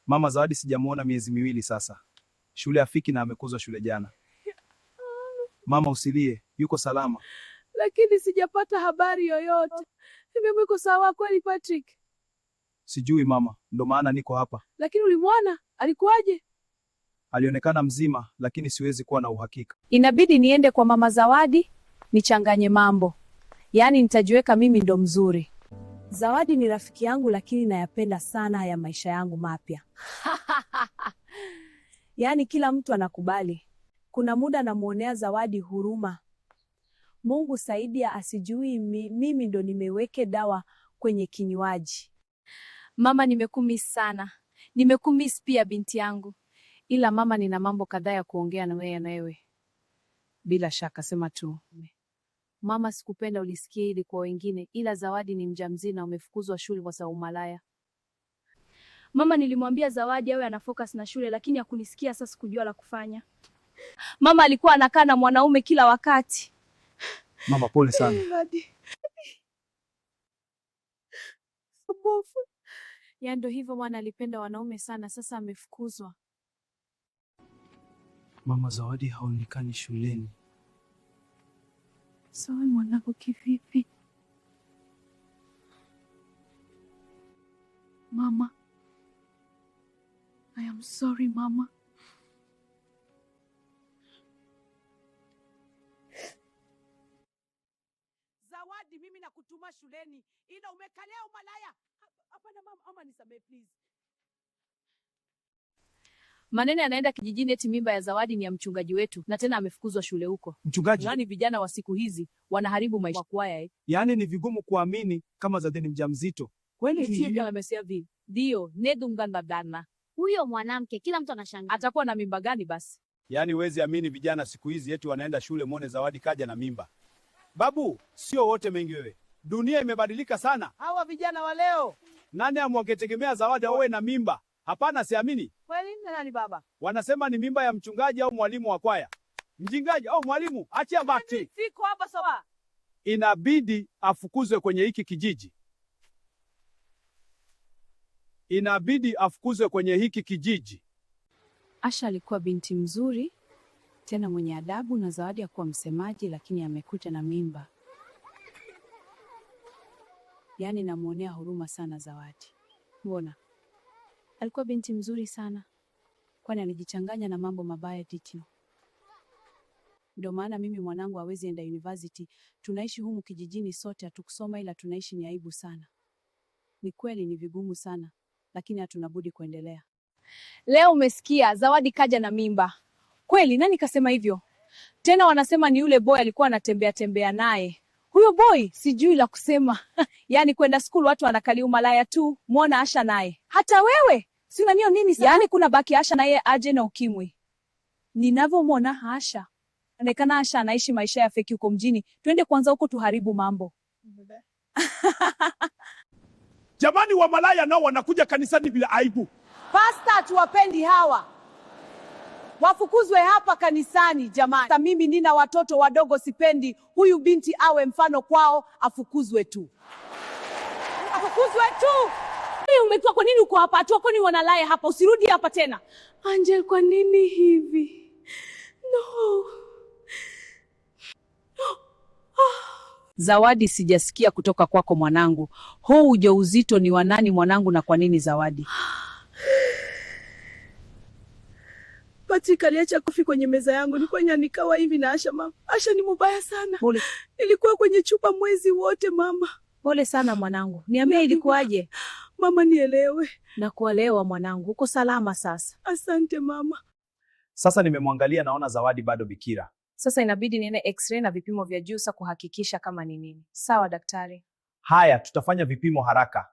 Mama, Zawadi sijamuona miezi miwili sasa. Shule afiki na amekuzwa shule jana. Mama usilie, yuko salama. Lakini sijapata habari yoyote. Hivi yuko sawa kweli Patrick? Sijui mama, ndo maana niko hapa. Lakini ulimwona? Alikuwaje? Alionekana mzima, lakini siwezi kuwa na uhakika. Inabidi niende kwa mama Zawadi, nichanganye mambo. Yaani nitajiweka mimi ndo mzuri. Zawadi ni rafiki yangu lakini nayapenda sana haya maisha yangu mapya. Yaani kila mtu anakubali. Kuna muda namuonea Zawadi huruma. Mungu saidia asijui mimi ndo nimeweke dawa kwenye kinywaji. Mama, nimekumiss sana. Nimekumiss pia binti yangu. Ila mama, nina mambo kadhaa ya kuongea na wewe. Bila shaka, sema tu. Mama, sikupenda ulisikie hili kwa wengine, ila Zawadi ni mjamzito na umefukuzwa shule kwa sababu malaya. Mama, nilimwambia Zawadi awe ana focus na shule lakini hakunisikia. Sasa sikujua la kufanya. Mama alikuwa anakaa na mwanaume kila wakati. Mama pole sana. Ya ndo hivyo, mwana alipenda wanaume sana, sasa amefukuzwa. Mama, Zawadi haonekani shuleni. Sawa mwanangu, kivipi? Mama, I am sorry mama. Zawadi, mimi nakutuma shuleni ila umekalea umalaya. Hapana mama, ama nisamehe please. Maneno yanaenda kijijini eti mimba ya Zawadi ni ya mchungaji wetu na tena amefukuzwa shule huko. Mchungaji? Yaani vijana wa siku hizi wanaharibu maisha kwaya. Yaani ni vigumu kuamini kama Zawadi ni mjamzito. Kweli hivi amesema hivi. Ndio, nedungana dana. Huyo mwanamke kila mtu anashangaa. Atakuwa na mimba gani basi? Yaani huwezi amini vijana siku hizi eti wanaenda shule muone Zawadi kaja na mimba. Babu, sio wote mengi wewe. Dunia imebadilika sana. Hawa vijana wa leo. Nani amwangetegemea Zawadi awe na mimba? Hapana, siamini. Kweli nani baba? Wanasema ni mimba ya mchungaji au mwalimu wa kwaya. Mjingaji au mwalimu, achia bati. Siko hapa sawa. Inabidi afukuzwe kwenye hiki kijiji. Inabidi afukuzwe kwenye hiki kijiji. Asha alikuwa binti mzuri, tena mwenye adabu na Zawadi ya kuwa msemaji, lakini amekuta na mimba. Yaani namuonea huruma sana Zawadi. Mbona? Alikuwa binti mzuri sana. Kwani alijichanganya na mambo mabaya titi. Ndio maana mimi mwanangu hawezi enda university. Tunaishi humu kijijini sote, hatukusoma ila tunaishi ni aibu sana. Ni kweli ni vigumu sana, lakini hatuna budi kuendelea. Leo umesikia Zawadi kaja na mimba. Kweli nani kasema hivyo? Tena wanasema ni yule boy alikuwa anatembea naye. Huyo boy sijui la kusema. Yaani kwenda school watu wanakali umalaya tu. Muona Asha naye. Hata wewe si unanio nini sasa? Yaani kuna baki Asha na yeye aje na ukimwi. Ninavyomwona Asha, anaonekana Asha anaishi maisha ya feki huko mjini. Twende kwanza huko tuharibu mambo. Jamani, wa malaya nao wanakuja kanisani bila aibu. Pastor, tuwapendi hawa. Wafukuzwe hapa kanisani jamani. Sasa mimi nina watoto wadogo, sipendi huyu binti awe mfano kwao, afukuzwe tu. Afukuzwe tu. Umetoka kwa nini uko hapa? Atu wako ni wanalaya hapa, usirudi hapa tena. Angel, kwa nini hivi? No. Zawadi, sijasikia kutoka kwako mwanangu. Huu ujauzito ni wa nani mwanangu, na kwa nini Zawadi? Patrick aliacha kofi kwenye meza yangu. Nilikuwa nikawa hivi na Asha mama. Asha ni mbaya sana. Pole. Nilikuwa kwenye chupa mwezi wote mama. Pole sana mwanangu. Niambie ilikuwaje? Mama nielewe. Na kuelewa mwanangu. Uko salama sasa? Asante mama. Sasa nimemwangalia naona Zawadi bado bikira. Sasa inabidi niende x-ray na vipimo vya juu kuhakikisha kama ni nini. Sawa daktari? Haya, tutafanya vipimo haraka.